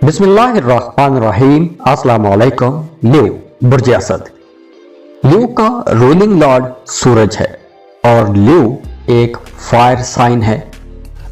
बिस्मिल्लाहिर्रहमानिर्रहीम। अस्सलाम वालेकुम। लियो बुर्ज असद। लियो का रूलिंग लॉर्ड सूरज है और लियो एक फायर साइन है।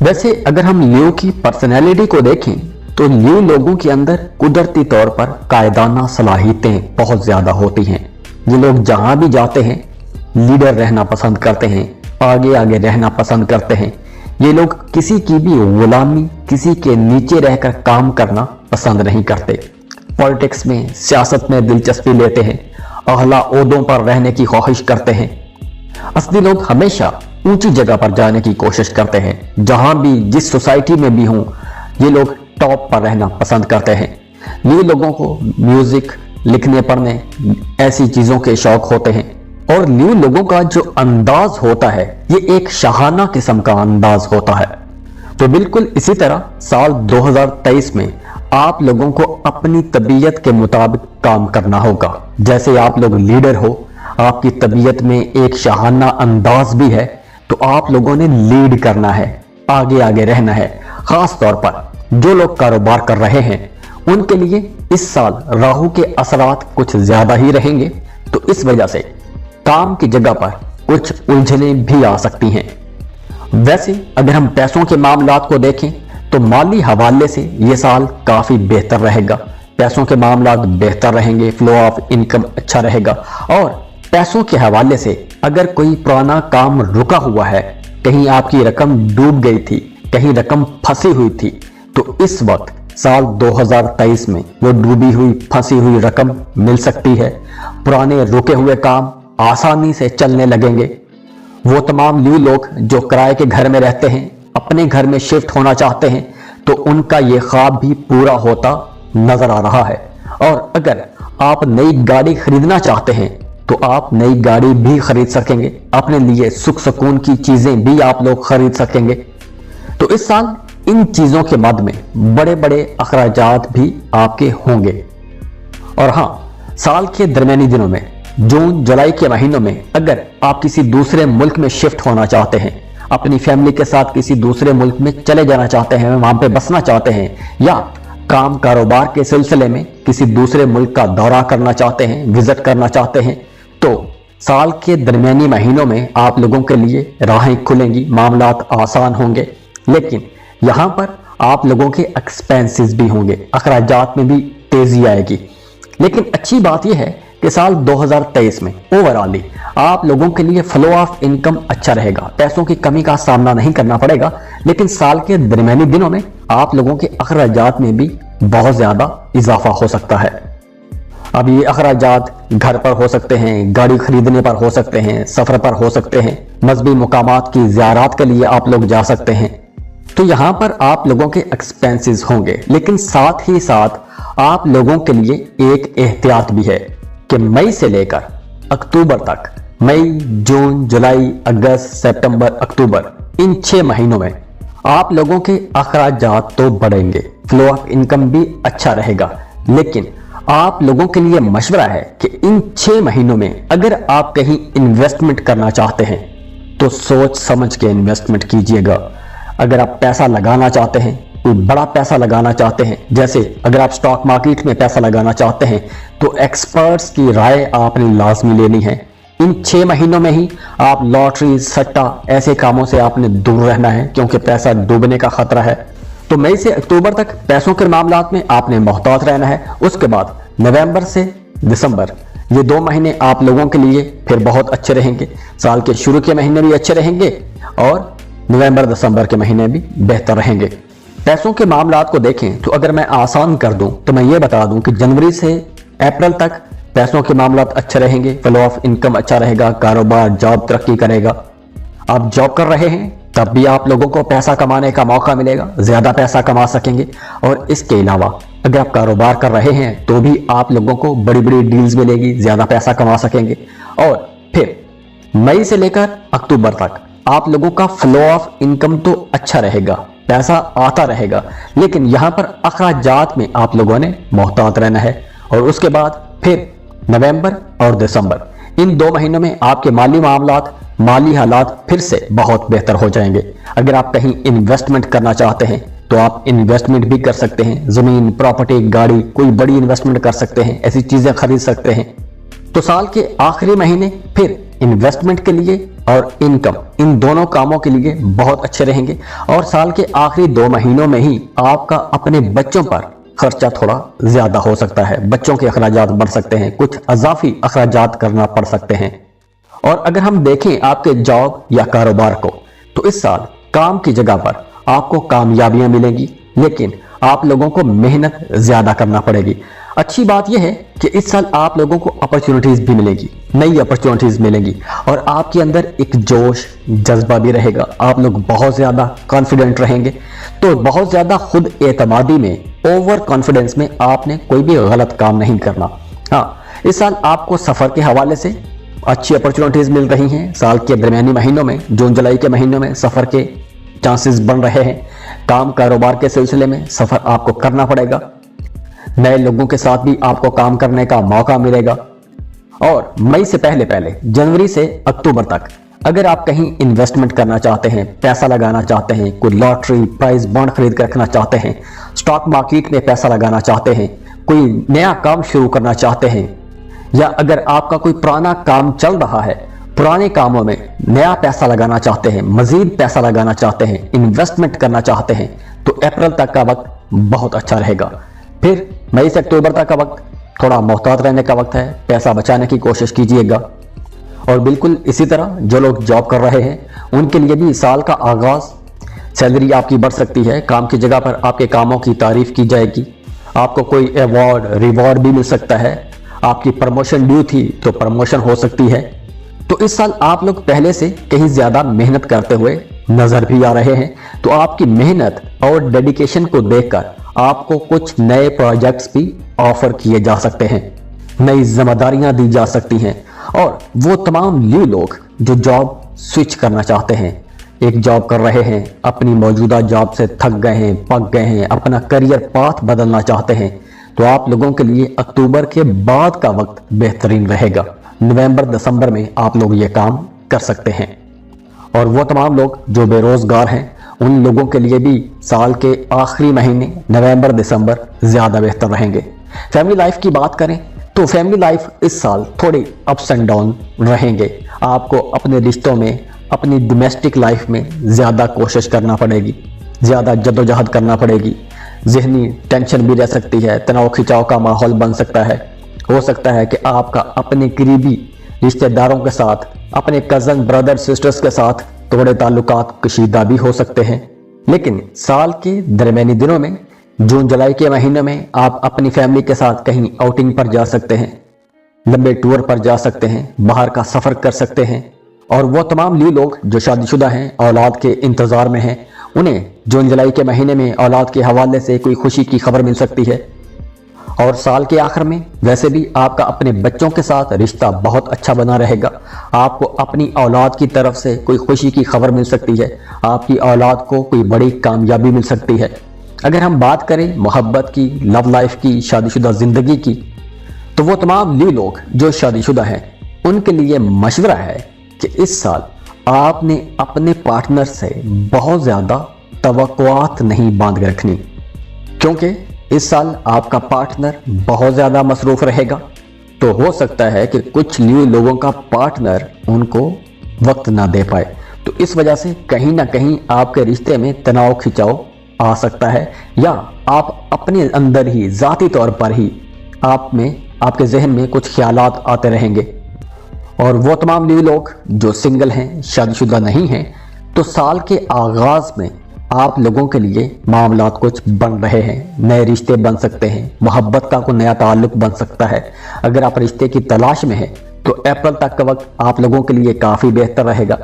वैसे अगर हम लियो की पर्सनैलिटी को देखें तो लियो लोगों के अंदर कुदरती तौर पर कायदाना सलाहियतें बहुत ज्यादा होती हैं। ये लोग जहां भी जाते हैं लीडर रहना पसंद करते हैं, आगे आगे रहना पसंद करते हैं। ये लोग किसी की भी गुलामी, किसी के नीचे रहकर काम करना पसंद नहीं करते। पॉलिटिक्स में, सियासत में दिलचस्पी लेते हैं, अहला ओहदों पर रहने की ख्वाहिश करते हैं। असली लोग हमेशा ऊंची जगह पर जाने की कोशिश करते हैं। जहां भी, जिस सोसाइटी में भी हों, ये लोग टॉप पर रहना पसंद करते हैं। ये लोगों को म्यूजिक, लिखने पढ़ने ऐसी चीजों के शौक होते हैं। और लियो लोगों का जो अंदाज होता है ये एक शाहाना किस्म का अंदाज होता है। तो बिल्कुल इसी तरह साल 2023 में आप लोगों को अपनी तबीयत के मुताबिक काम करना होगा। जैसे आप लोग लीडर हो, आपकी तबीयत में एक शाहाना अंदाज भी है, तो आप लोगों ने लीड करना है, आगे आगे रहना है। खास तौर पर जो लोग कारोबार कर रहे हैं उनके लिए इस साल राहु के असरात कुछ ज्यादा ही रहेंगे, तो इस वजह से काम की जगह पर कुछ उलझने भी आ सकती हैं। वैसे अगर हम पैसों के मामलात को देखें तो माली हवाले से ये साल काफी बेहतर रहेगा। पैसों के मामलात बेहतर रहेंगे, फ्लो ऑफ इनकम अच्छा रहेगा। और पैसों के हवाले से अगर कोई पुराना काम रुका हुआ है, कहीं आपकी रकम डूब गई थी, कहीं रकम फंसी हुई थी, तो इस वक्त साल 2023 में वो डूबी हुई, फंसी हुई रकम मिल सकती है। पुराने रुके हुए काम आसानी से चलने लगेंगे। वो तमाम लियो लोग जो किराए के घर में रहते हैं, अपने घर में शिफ्ट होना चाहते हैं, तो उनका ये ख्वाब भी पूरा होता नजर आ रहा है। और अगर आप नई गाड़ी खरीदना चाहते हैं तो आप नई गाड़ी भी खरीद सकेंगे। अपने लिए सुख सुकून की चीजें भी आप लोग खरीद सकेंगे। तो इस साल इन चीजों के मद में बड़े बड़े अखराजात भी आपके होंगे। और हाँ, साल के दरमियानी दिनों में, जून जुलाई के महीनों में अगर आप किसी दूसरे मुल्क में शिफ्ट होना चाहते हैं, अपनी फैमिली के साथ किसी दूसरे मुल्क में चले जाना चाहते हैं, वहां पे बसना चाहते हैं, या काम कारोबार के सिलसिले में किसी दूसरे मुल्क का दौरा करना चाहते हैं, विजिट करना चाहते हैं, तो साल के दरमियानी महीनों में आप लोगों के लिए राहें खुलेंगी, मामलात आसान होंगे। लेकिन यहां पर आप लोगों के एक्सपेंसेस भी होंगे, अखराजात में भी तेजी आएगी। लेकिन अच्छी बात यह है कि साल 2023 में ओवरऑल आप लोगों के लिए फ्लो ऑफ इनकम अच्छा रहेगा, पैसों की कमी का सामना नहीं करना पड़ेगा। लेकिन साल के दरमियानी दिनों में आप लोगों के अखराजात में भी बहुत ज्यादा इजाफा हो सकता है। अब ये अखराजात घर पर हो सकते हैं, गाड़ी खरीदने पर हो सकते हैं, सफर पर हो सकते हैं, मजहबी मुकामात की ज़ियारत के लिए आप लोग जा सकते हैं। तो यहाँ पर आप लोगों के एक्सपेंसेस होंगे। लेकिन साथ ही साथ आप लोगों के लिए एक एहतियात भी है कि मई से लेकर अक्टूबर तक, मई, जून, जुलाई, अगस्त, सितंबर, अक्टूबर, इन 6 महीनों में आप लोगों के अखराजात तो बढ़ेंगे, फ्लो ऑफ इनकम भी अच्छा रहेगा। लेकिन आप लोगों के लिए मशवरा है कि इन 6 महीनों में अगर आप कहीं इन्वेस्टमेंट करना चाहते हैं तो सोच समझ के इन्वेस्टमेंट कीजिएगा। अगर आप पैसा लगाना चाहते हैं, कोई बड़ा पैसा लगाना चाहते हैं, जैसे अगर आप स्टॉक मार्केट में पैसा लगाना चाहते हैं, तो एक्सपर्ट्स की राय आपने लाजमी लेनी है। इन 6 महीनों में ही आप लॉटरी, सट्टा, ऐसे कामों से आपने दूर रहना है, क्योंकि पैसा डूबने का खतरा है। तो मई से अक्टूबर तक पैसों के मामलात में आपने मोहतात रहना है। उसके बाद नवंबर से दिसंबर, ये 2 महीने आप लोगों के लिए फिर बहुत अच्छे रहेंगे। साल के शुरू के महीने भी अच्छे रहेंगे और नवंबर दिसंबर के महीने भी बेहतर रहेंगे। पैसों के मामलात को देखें तो अगर मैं आसान कर दूं तो मैं ये बता दूं कि जनवरी से अप्रैल तक पैसों के मामलात अच्छे रहेंगे, फ्लो ऑफ इनकम अच्छा रहेगा, कारोबार, जॉब तरक्की करेगा। आप जॉब कर रहे हैं तब भी आप लोगों को पैसा कमाने का मौका मिलेगा, ज्यादा पैसा कमा सकेंगे। और इसके अलावा अगर आप कारोबार कर रहे हैं तो भी आप लोगों को बड़ी बड़ी डील्स मिलेगी, ज्यादा पैसा कमा सकेंगे। और फिर मई से लेकर अक्टूबर तक आप लोगों का फ्लो ऑफ इनकम तो अच्छा रहेगा, पैसा आता रहेगा। लेकिन यहां पर अखराजात में आप लोगों ने मोहतात रहना है। और उसके बाद फिर नवंबर और दिसंबर, इन 2 महीनों में आपके माली मामलात, माली हालात फिर से बहुत बेहतर हो जाएंगे। अगर आप कहीं इन्वेस्टमेंट करना चाहते हैं, तो आप इन्वेस्टमेंट भी कर सकते हैं, जमीन, प्रॉपर्टी, गाड़ी, कोई बड़ी इन्वेस्टमेंट कर सकते हैं, ऐसी चीजें खरीद सकते हैं। तो साल के आखिरी महीने फिर इन्वेस्टमेंट के लिए और इनकम, इन दोनों कामों के लिए बहुत अच्छे रहेंगे। और साल के आखिरी 2 महीनों में ही आपका अपने बच्चों पर खर्चा थोड़ा ज्यादा हो सकता है, बच्चों के अखराजात बढ़ सकते हैं, कुछ अजाफी अखराजात करना पड़ सकते हैं। और अगर हम देखें आपके जॉब या कारोबार को, तो इस साल काम की जगह पर आपको कामयाबियां मिलेंगी, लेकिन आप लोगों को मेहनत ज्यादा करना पड़ेगी। अच्छी बात यह है कि इस साल आप लोगों को अपॉर्चुनिटीज भी मिलेगी, नई अपॉर्चुनिटीज मिलेंगी, और आपके अंदर एक जोश, जज्बा भी रहेगा। आप लोग बहुत ज्यादा कॉन्फिडेंट रहेंगे। तो बहुत ज्यादा खुद एतमादी में, ओवर कॉन्फिडेंस में आपने कोई भी गलत काम नहीं करना। हाँ, इस साल आपको सफर के हवाले से अच्छी अपॉर्चुनिटीज मिल रही हैं। साल के दरमियानी महीनों में, जून जुलाई के महीनों में सफर के चांसेस बन रहे हैं। काम कारोबार के सिलसिले में सफर आपको करना पड़ेगा। नए लोगों के साथ भी आपको काम करने का मौका मिलेगा। और मई से पहले जनवरी से अक्टूबर तक अगर आप कहीं इन्वेस्टमेंट करना चाहते हैं, पैसा लगाना चाहते हैं, कोई लॉटरी, प्राइज, बॉन्ड खरीद कर रखना चाहते हैं, स्टॉक मार्केट में पैसा लगाना चाहते हैं, कोई नया काम शुरू करना चाहते हैं, या अगर आपका कोई पुराना काम चल रहा है, पुराने कामों में नया पैसा लगाना चाहते हैं, मजीद पैसा लगाना चाहते हैं, इन्वेस्टमेंट करना चाहते हैं, तो अप्रैल तक का वक्त बहुत अच्छा रहेगा। फिर मई से अक्टूबर तक का वक्त थोड़ा मोहतात रहने का वक्त है, पैसा बचाने की कोशिश कीजिएगा। और बिल्कुल इसी तरह जो लोग जॉब कर रहे हैं, उनके लिए भी साल का आगाज, सैलरी आपकी बढ़ सकती है, काम की जगह पर आपके कामों की तारीफ की जाएगी, आपको कोई अवार्ड, रिवॉर्ड भी मिल सकता है, आपकी प्रमोशन ड्यू थी तो प्रमोशन हो सकती है। तो इस साल आप लोग पहले से कहीं ज्यादा मेहनत करते हुए नजर भी आ रहे हैं। तो आपकी मेहनत और डेडिकेशन को देखकर आपको कुछ नए प्रोजेक्ट्स भी ऑफर किए जा सकते हैं, नई जिम्मेदारियां दी जा सकती हैं। और वो तमाम न्यू लोग जो जॉब स्विच करना चाहते हैं, एक जॉब कर रहे हैं, अपनी मौजूदा जॉब से थक गए हैं, पक गए हैं, अपना करियर पाथ बदलना चाहते हैं, तो आप लोगों के लिए अक्टूबर के बाद का वक्त बेहतरीन रहेगा। नवंबर दिसंबर में आप लोग ये काम कर सकते हैं। और वो तमाम लोग जो बेरोजगार हैं, उन लोगों के लिए भी साल के आखिरी महीने नवंबर दिसंबर ज्यादा बेहतर रहेंगे। फैमिली लाइफ की बात करें तो फैमिली लाइफ इस साल थोड़ी अप्स एंड डाउन रहेंगे। आपको अपने रिश्तों में, अपनी डोमेस्टिक लाइफ में ज्यादा कोशिश करना पड़ेगी, ज्यादा जद्दोजहद करना पड़ेगी। जहनी टेंशन भी रह सकती है, तनाव खिंचाव का माहौल बन सकता है। हो सकता है कि आपका अपने करीबी रिश्तेदारों के साथ, अपने कजन, ब्रदर, सिस्टर्स के साथ थोड़े ताल्लुकात कशीदा भी हो सकते हैं। लेकिन साल के दरमियानी दिनों में, जून जुलाई के महीने में, आप अपनी फैमिली के साथ कहीं आउटिंग पर जा सकते हैं, लंबे टूर पर जा सकते हैं, बाहर का सफर कर सकते हैं। और वो तमाम न्यू लोग जो शादीशुदा हैं, औलाद के इंतजार में हैं, उन्हें जून जुलाई के महीने में औलाद के हवाले से कोई खुशी की खबर मिल सकती है। और साल के आखिर में वैसे भी आपका अपने बच्चों के साथ रिश्ता बहुत अच्छा बना रहेगा। आपको अपनी औलाद की तरफ से कोई खुशी की खबर मिल सकती है, आपकी औलाद को कोई बड़ी कामयाबी मिल सकती है। अगर हम बात करें मोहब्बत की, लव लाइफ की, शादीशुदा जिंदगी की, तो वो तमाम न्यू लोग जो शादीशुदा हैं, उनके लिए मशवरा है कि इस साल आपने अपने पार्टनर से बहुत ज्यादा तवक्कुआत नहीं बांध के रखनी, क्योंकि इस साल आपका पार्टनर बहुत ज्यादा मसरूफ रहेगा। तो हो सकता है कि कुछ न्यू लोगों का पार्टनर उनको वक्त ना दे पाए, तो इस वजह से कहीं ना कहीं आपके रिश्ते में तनाव खिंचाव आ सकता है, या आप अपने अंदर ही जाती तौर पर ही आपके जहन में कुछ ख्यालात आते रहेंगे। और वो तमाम न्यू लोग जो सिंगल हैं, शादीशुदा नहीं हैं, तो साल के आगाज में आप लोगों के लिए मामलात कुछ बन रहे हैं, नए रिश्ते बन सकते हैं, मोहब्बत का कोई नया ताल्लुक बन सकता है। अगर आप रिश्ते की तलाश में हैं तो अप्रैल तक का वक्त आप लोगों के लिए काफी बेहतर रहेगा।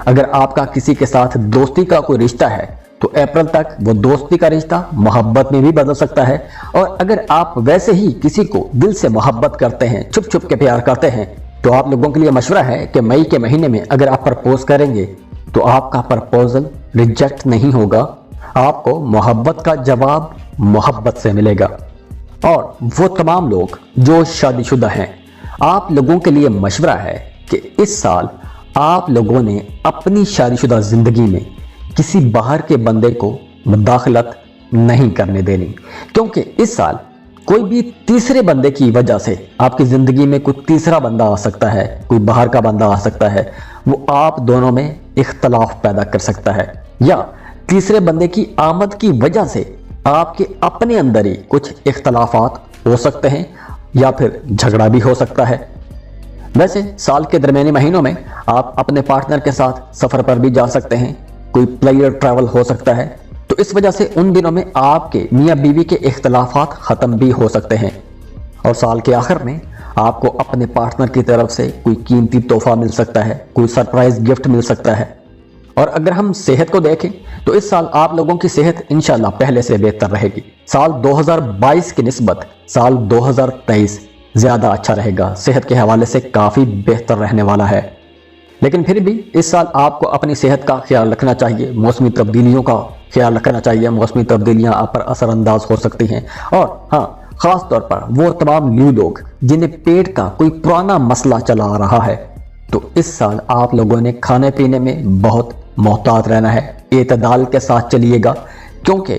अगर आपका किसी के साथ दोस्ती का कोई रिश्ता है तो अप्रैल तक वो दोस्ती का रिश्ता मोहब्बत में भी बदल सकता है। और अगर आप वैसे ही किसी को दिल से मोहब्बत करते हैं, छुप छुप के प्यार करते हैं, तो आप लोगों के लिए मशवरा है कि मई के महीने में अगर आप प्रपोज करेंगे तो आपका प्रपोजल रिजेक्ट नहीं होगा, आपको मोहब्बत का जवाब मोहब्बत से मिलेगा। और वो तमाम लोग जो शादीशुदा हैं, आप लोगों के लिए मशवरा है कि इस साल आप लोगों ने अपनी शादीशुदा जिंदगी में किसी बाहर के बंदे को मुदाखलत नहीं करने देनी, क्योंकि इस साल कोई भी तीसरे बंदे की वजह से आपकी जिंदगी में कोई तीसरा बंदा आ सकता है, कोई बाहर का बंदा आ सकता है, वो आप दोनों में इख्तलाफ पैदा कर सकता है, या तीसरे बंदे की आमद की वजह से आपके अपने अंदर ही कुछ इख्तलाफात हो सकते हैं या फिर झगड़ा भी हो सकता है। वैसे साल के दरमियानी महीनों में आप अपने पार्टनर के साथ सफर पर भी जा सकते हैं, कोई प्लेयर ट्रैवल हो सकता है, तो इस वजह से उन दिनों में आपके मियाँ बीवी के इख्तलाफात ख़त्म भी हो सकते हैं। और साल के आखिर में आपको अपने पार्टनर की तरफ से कोई कीमती तोहफा मिल सकता है, कोई सरप्राइज गिफ्ट मिल सकता है। और अगर हम सेहत को देखें तो इस साल आप लोगों की सेहत इंशाल्लाह पहले से बेहतर रहेगी। साल 2022 की निस्बत साल 2023 ज़्यादा अच्छा रहेगा, सेहत के हवाले से काफ़ी बेहतर रहने वाला है। लेकिन फिर भी इस साल आपको अपनी सेहत का ख्याल रखना चाहिए, मौसमी तब्दीलियों का ख्याल रखना चाहिए। मौसमी तब्दीलियाँ आप पर असरअंदाज हो सकती हैं। और हाँ, ख़ास तौर पर वो तमाम न्यू लोग जिन्हें पेट का कोई पुराना मसला चला आ रहा है, तो इस साल आप लोगों ने खाने पीने में बहुत मोहतात रहना है, एतदाल के साथ चलिएगा, क्योंकि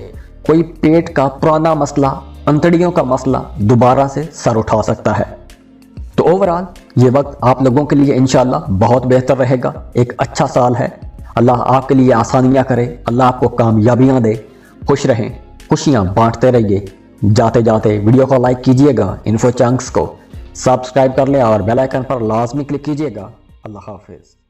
कोई पेट का पुराना मसला, अंतड़ियों का मसला दोबारा से सर उठा सकता है। तो ओवरऑल ये वक्त आप लोगों के लिए इंशाल्लाह बहुत बेहतर रहेगा, एक अच्छा साल है। अल्लाह आपके लिए आसानियां करे, अल्लाह आपको कामयाबियां दे, खुश रहें, खुशियां बांटते रहिए। जाते जाते वीडियो को लाइक कीजिएगा, इन्फो चंक्स को सब्सक्राइब कर लें और बेल आइकन पर लाजमी क्लिक कीजिएगा। अल्लाह हाफिज़।